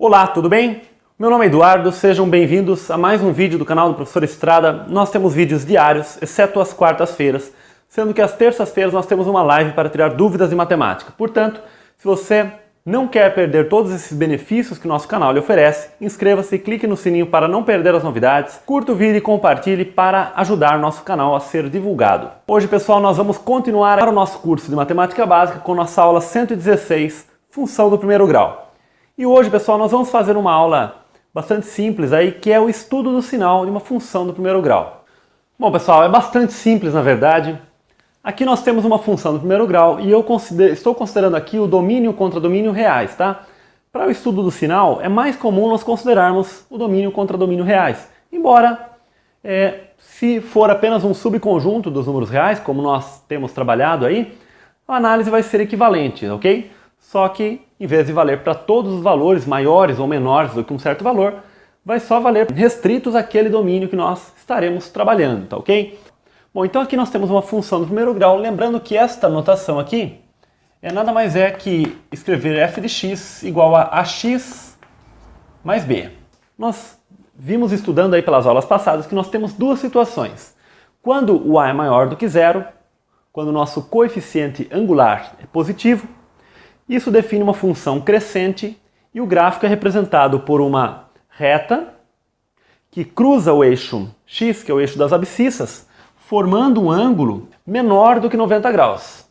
Olá, tudo bem? Meu nome é Eduardo, sejam bem-vindos a mais um vídeo do canal do Professor Estrada. Nós temos vídeos diários, exceto às quartas-feiras, sendo que às terças-feiras nós temos uma live para tirar dúvidas em matemática. Portanto, se você não quer perder todos esses benefícios que o nosso canal lhe oferece, inscreva-se, clique no sininho para não perder as novidades, curta o vídeo e compartilhe para ajudar nosso canal a ser divulgado. Hoje, pessoal, nós vamos continuar o nosso curso de Matemática Básica com nossa aula 116, Função do Primeiro Grau. E hoje, pessoal, nós vamos fazer uma aula bastante simples aí, que é o estudo do sinal de uma função do primeiro grau. Bom, pessoal, é bastante simples, na verdade. Aqui nós temos uma função do primeiro grau e eu estou considerando aqui o domínio contra domínio reais, tá? Para o estudo do sinal, é mais comum nós considerarmos o domínio contra domínio reais. Embora, se for apenas um subconjunto dos números reais, como nós temos trabalhado aí, a análise vai ser equivalente, ok? Só que, em vez de valer para todos os valores maiores ou menores do que um certo valor, vai só valer restritos àquele domínio que nós estaremos trabalhando, tá ok? Bom, então aqui nós temos uma função do primeiro grau, lembrando que esta notação aqui nada mais é que escrever f de x igual a ax mais b. Nós vimos estudando aí pelas aulas passadas que nós temos duas situações. Quando o a é maior do que zero, quando o nosso coeficiente angular é positivo, isso define uma função crescente e o gráfico é representado por uma reta que cruza o eixo x, que é o eixo das abscissas, formando um ângulo menor do que 90 graus.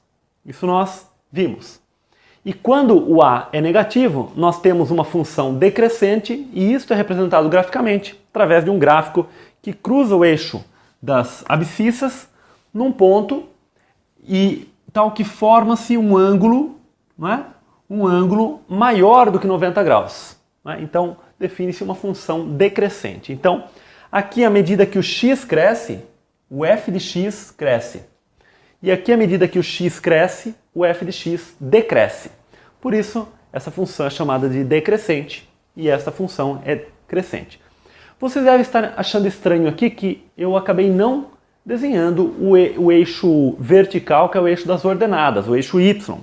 Isso nós vimos. E quando o a é negativo, nós temos uma função decrescente e isso é representado graficamente através de um gráfico que cruza o eixo das abscissas num ponto e tal que forma-se um ângulo, não é? Um ângulo maior do que 90 graus. Não é? Então, define-se uma função decrescente. Então, aqui à medida que o x cresce, o f de x cresce. E aqui à medida que o x cresce, o f de x decresce. Por isso, essa função é chamada de decrescente e essa função é crescente. Vocês devem estar achando estranho aqui que eu acabei não desenhando o eixo vertical, que é o eixo das ordenadas, o eixo y.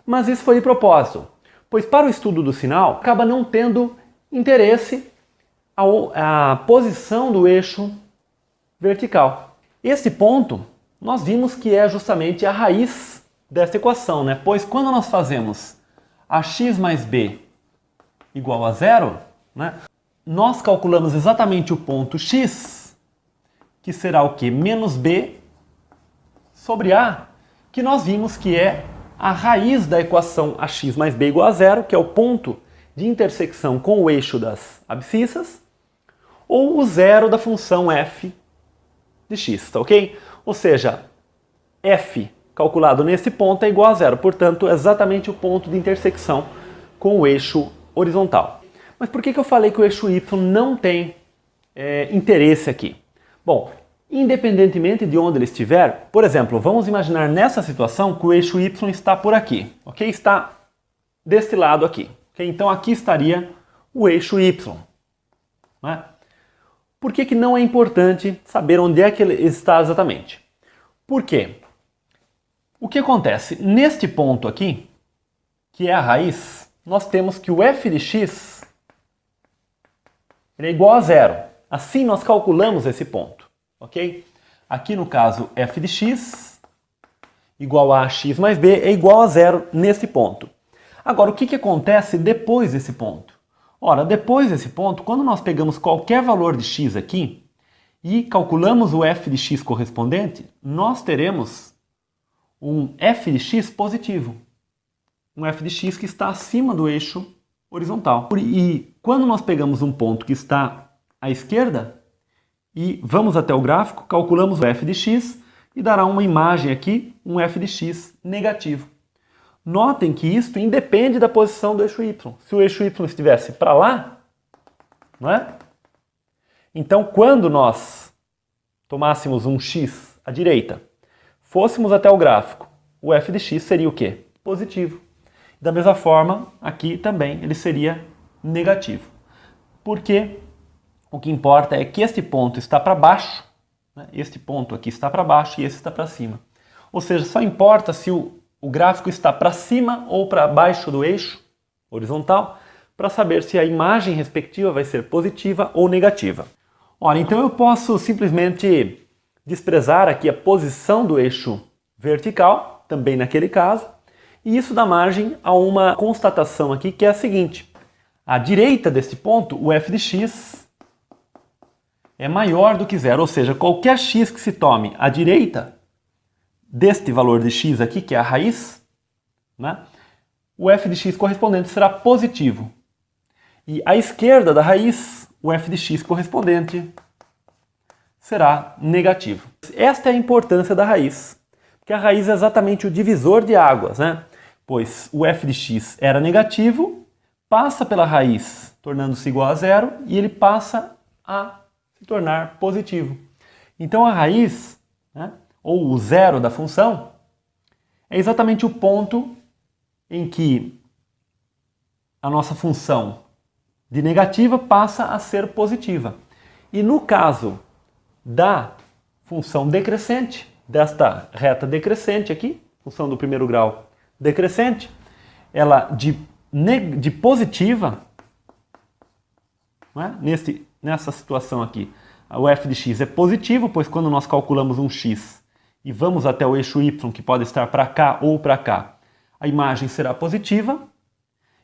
Mas isso foi de propósito, pois para o estudo do sinal acaba não tendo interesse a posição do eixo vertical. Esse ponto nós vimos que é justamente a raiz dessa equação, né? Pois quando nós fazemos ax mais b igual a zero, né, nós calculamos exatamente o ponto x, que será o quê? Menos b sobre a, que nós vimos que é a raiz da equação ax mais b igual a zero, que é o ponto de intersecção com o eixo das abscissas, ou o zero da função f de x, tá ok? Ou seja, f calculado nesse ponto é igual a zero, portanto, é exatamente o ponto de intersecção com o eixo horizontal. Mas por que eu falei que o eixo y não tem interesse aqui? Bom, independentemente de onde ele estiver, por exemplo, vamos imaginar nessa situação que o eixo y está por aqui, ok? Está deste lado aqui, ok? Então aqui estaria o eixo y, né? Por que não é importante saber onde é que ele está exatamente? Por quê? O que acontece? Neste ponto aqui, que é a raiz, nós temos que o f de x ele é igual a zero. Assim nós calculamos esse ponto. Ok? Aqui no caso f de x igual a x mais b é igual a zero nesse ponto. Agora, o que acontece depois desse ponto? Ora, depois desse ponto, quando nós pegamos qualquer valor de x aqui e calculamos o f de x correspondente, nós teremos um f de x positivo. Um f de x que está acima do eixo horizontal. E quando nós pegamos um ponto que está à esquerda, e vamos até o gráfico, calculamos o f de x e dará uma imagem aqui, um f de x negativo. Notem que isto independe da posição do eixo y. Se o eixo y estivesse para lá, não é? Então, quando nós tomássemos um x à direita, fôssemos até o gráfico, o f de x seria o quê? Positivo. Da mesma forma, aqui também ele seria negativo. Por quê? O que importa é que este ponto está para baixo, né? Este ponto aqui está para baixo e esse está para cima. Ou seja, só importa se o gráfico está para cima ou para baixo do eixo horizontal para saber se a imagem respectiva vai ser positiva ou negativa. Ora, então eu posso simplesmente desprezar aqui a posição do eixo vertical, também naquele caso, e isso dá margem a uma constatação aqui que é a seguinte: à direita deste ponto, o f de x é maior do que zero, ou seja, qualquer x que se tome à direita deste valor de x aqui, que é a raiz, né, o f de x correspondente será positivo. E à esquerda da raiz, o f de x correspondente será negativo. Esta é a importância da raiz, porque a raiz é exatamente o divisor de águas, né? Pois o f de x era negativo, passa pela raiz, tornando-se igual a zero, e ele passa a se tornar positivo. Então a raiz, né, ou o zero da função, é exatamente o ponto em que a nossa função de negativa passa a ser positiva. E no caso da função decrescente, desta reta decrescente aqui, função do primeiro grau decrescente, ela de positiva, né, nessa situação aqui, o f de x é positivo, pois quando nós calculamos um x e vamos até o eixo y, que pode estar para cá ou para cá, a imagem será positiva,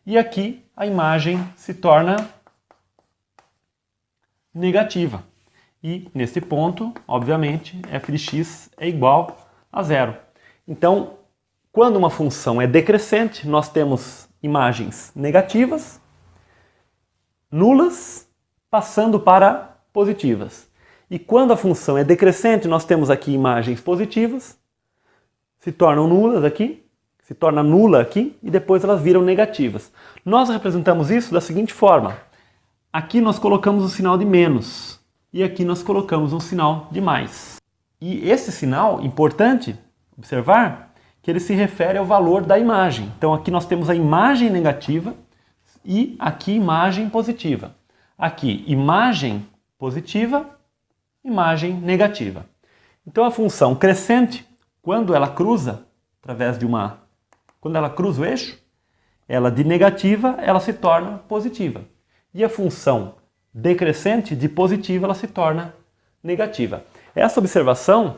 e aqui a imagem se torna negativa. E nesse ponto, obviamente, f de x é igual a zero. Então, quando uma função é decrescente, nós temos imagens negativas, nulas, passando para positivas. E quando a função é decrescente, nós temos aqui imagens positivas, se tornam nulas aqui, se torna nula aqui, e depois elas viram negativas. Nós representamos isso da seguinte forma: aqui nós colocamos o sinal de menos, e aqui nós colocamos um sinal de mais. E esse sinal, importante observar, que ele se refere ao valor da imagem. Então aqui nós temos a imagem negativa e aqui imagem positiva. Aqui imagem positiva, imagem negativa. Então a função crescente, quando ela cruza quando ela cruza o eixo, ela de negativa ela se torna positiva. E a função decrescente, de positiva, ela se torna negativa. Essa observação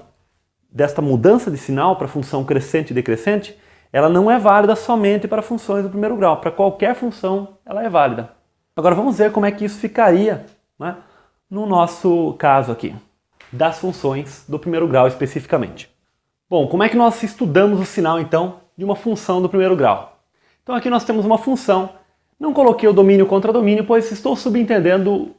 desta mudança de sinal para a função crescente e decrescente, ela não é válida somente para funções do primeiro grau. Para qualquer função, ela é válida. Agora vamos ver como é que isso ficaria, né, no nosso caso aqui, das funções do primeiro grau especificamente. Bom, como é que nós estudamos o sinal, então, de uma função do primeiro grau? Então aqui nós temos uma função. Não coloquei o domínio contra domínio, pois estou subentendendo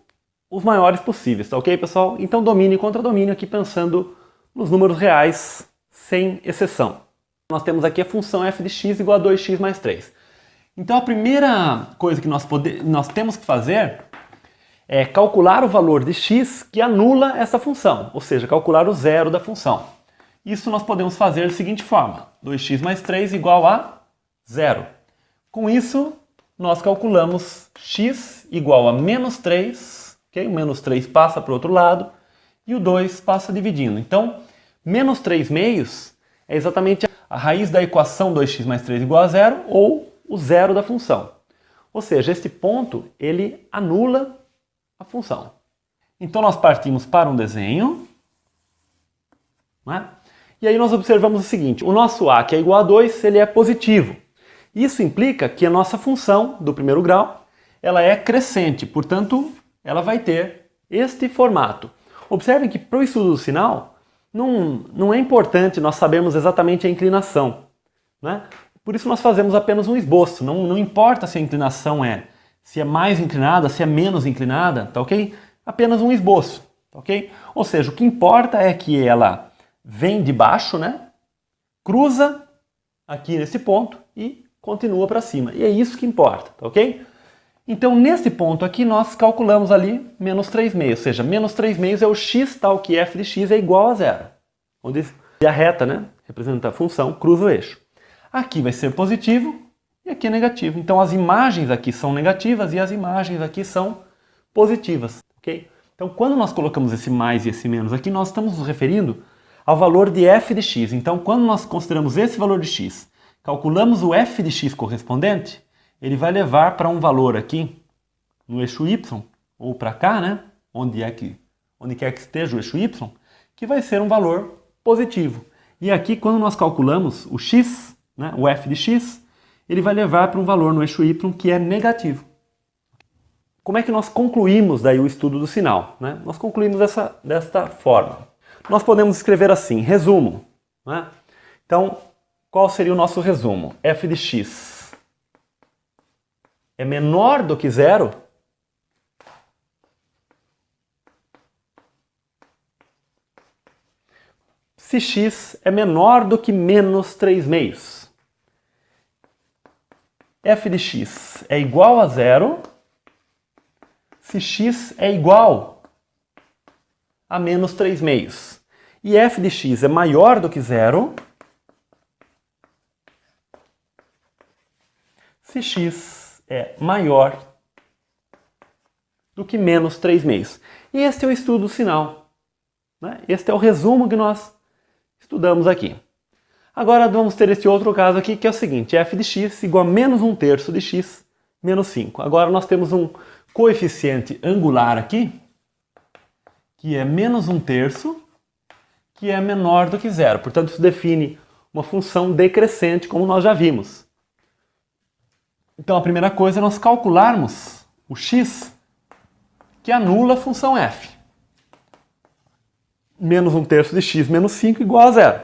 os maiores possíveis, tá ok, pessoal? Então domínio contra domínio aqui pensando nos números reais, sem exceção. Nós temos aqui a função f de x igual a 2x mais 3. Então a primeira coisa que nós temos que fazer é calcular o valor de x que anula essa função, ou seja, calcular o zero da função. Isso nós podemos fazer da seguinte forma: 2x mais 3 igual a zero. Com isso, nós calculamos x igual a menos 3, okay? O menos 3 passa para o outro lado e o 2 passa dividindo. Então, menos 3 meios é exatamente a raiz da equação 2x mais 3 igual a zero, ou o zero da função. Ou seja, este ponto, ele anula a função. Então nós partimos para um desenho, né? E aí nós observamos o seguinte: o nosso a, que é igual a 2, ele é positivo. Isso implica que a nossa função do primeiro grau, ela é crescente, portanto, ela vai ter este formato. Observem que para o estudo do sinal, não é importante nós sabermos exatamente a inclinação, né? Por isso nós fazemos apenas um esboço. Não importa se a inclinação se é mais inclinada, se é menos inclinada, tá ok? Apenas um esboço, tá ok? Ou seja, o que importa é que ela vem de baixo, né? Cruza aqui nesse ponto e continua para cima. E é isso que importa, tá ok? Então, nesse ponto aqui, nós calculamos ali menos 3 meios, ou seja, menos 3 meios é o x tal que f de x é igual a zero. Onde a reta, né, representa a função, cruza o eixo. Aqui vai ser positivo e aqui é negativo. Então, as imagens aqui são negativas e as imagens aqui são positivas, ok? Então, quando nós colocamos esse mais e esse menos aqui, nós estamos nos referindo ao valor de f de x. Então, quando nós consideramos esse valor de x, calculamos o f de x correspondente, ele vai levar para um valor aqui no eixo y, ou para cá, né? Onde quer que esteja o eixo y, que vai ser um valor positivo. E aqui, quando nós calculamos o x, né, o f de x, ele vai levar para um valor no eixo y que é negativo. Como é que nós concluímos daí o estudo do sinal, né? Nós concluímos desta forma. Nós podemos escrever assim, resumo, né? Então, qual seria o nosso resumo? F de x é menor do que zero? Se x é menor do que menos 3/2. F de x é igual a zero se x é igual a menos 3/2. E f de x é maior do que zero se x é maior do que menos 3/2. E este é o estudo do sinal, né? Este é o resumo que nós estudamos aqui. Agora vamos ter esse outro caso aqui, que é o seguinte, f de x igual a menos 1/3 de x menos 5. Agora nós temos um coeficiente angular aqui, que é menos 1/3, que é menor do que zero. Portanto, isso define uma função decrescente, como nós já vimos. Então, a primeira coisa é nós calcularmos o x, que anula a função f. Menos 1/3 de x menos 5 igual a zero.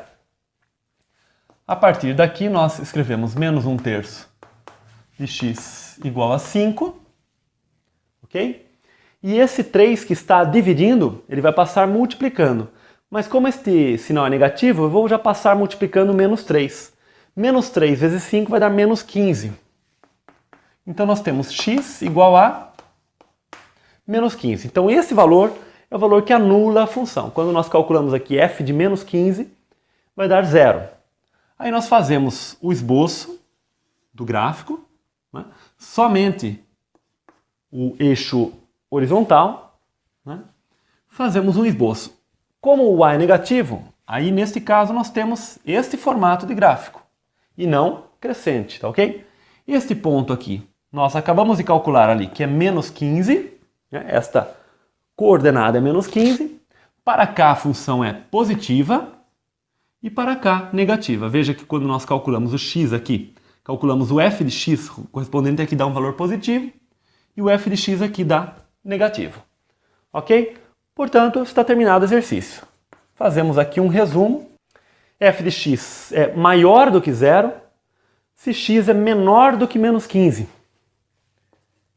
A partir daqui, nós escrevemos menos 1/3 de x igual a 5. Ok? E esse 3 que está dividindo, ele vai passar multiplicando. Mas como este sinal é negativo, eu vou já passar multiplicando menos 3. Menos 3 vezes 5 vai dar menos 15. Então nós temos x igual a menos 15. Então esse valor é o valor que anula a função. Quando nós calculamos aqui f de menos 15, vai dar zero. Aí nós fazemos o esboço do gráfico, né? Somente o eixo horizontal, né? Fazemos um esboço. Como o y é negativo, aí neste caso nós temos este formato de gráfico e não crescente, tá ok? Este ponto aqui, nós acabamos de calcular ali que é menos 15, né? Esta coordenada é menos 15, para cá a função é positiva e para cá negativa. Veja que quando nós calculamos o x aqui, calculamos o f de x correspondente aqui dá um valor positivo, e o f de x aqui dá negativo. Ok? Portanto, está terminado o exercício. Fazemos aqui um resumo. F de x é maior do que zero se x é menor do que menos 15.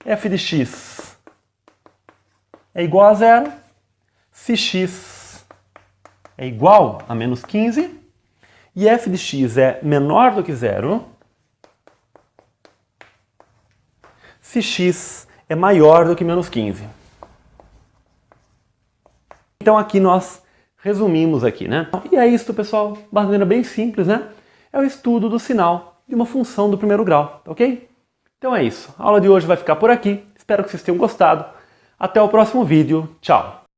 F de x é igual a zero se x é igual a menos 15. E f de x é menor do que zero se x é maior do que menos 15. Então aqui nós resumimos aqui, né? E é isso, pessoal, de uma maneira bem simples, né? É o estudo do sinal de uma função do primeiro grau, ok? Então é isso. A aula de hoje vai ficar por aqui. Espero que vocês tenham gostado. Até o próximo vídeo. Tchau!